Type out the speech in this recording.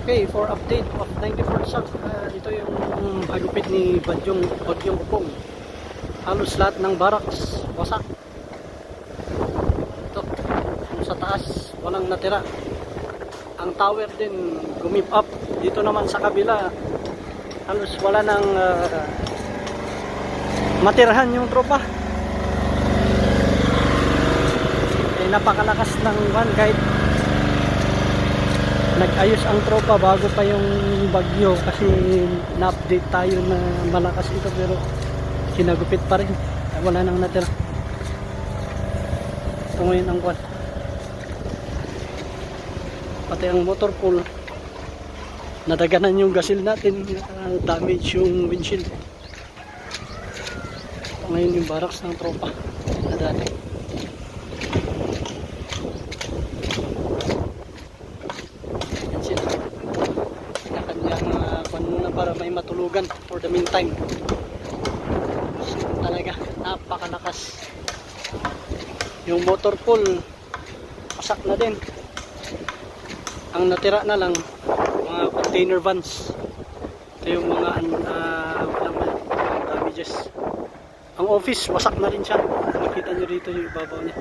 Okay, for update of 94 South, ito yung hagupit ni Bagyong Upong. Halos lahat ng barracks wasak. Ito, yung sa taas, walang natira. Ang tower din gumip up. Dito naman sa kabila, halos wala nang matirahan yung tropa. Napakalakas ng van kahit nag-ayos ang tropa bago pa yung bagyo kasi na-update tayo na malakas ito pero kinagupit pa rin, wala nang natira. Ito ngayon ang kwan, pati ang motor pool nadaganan yung gasil natin, damage yung windshield. Ito ngayon yung barracks ng tropa na dati. Para may matulugan for the meantime. So, talaga napakalakas. Yung motor pool pasak na din. Ang natira na lang mga container vans. Ito yung mga damages. Ang office wasak na rin siya. Nakita nyo rito yung ibabaw niya.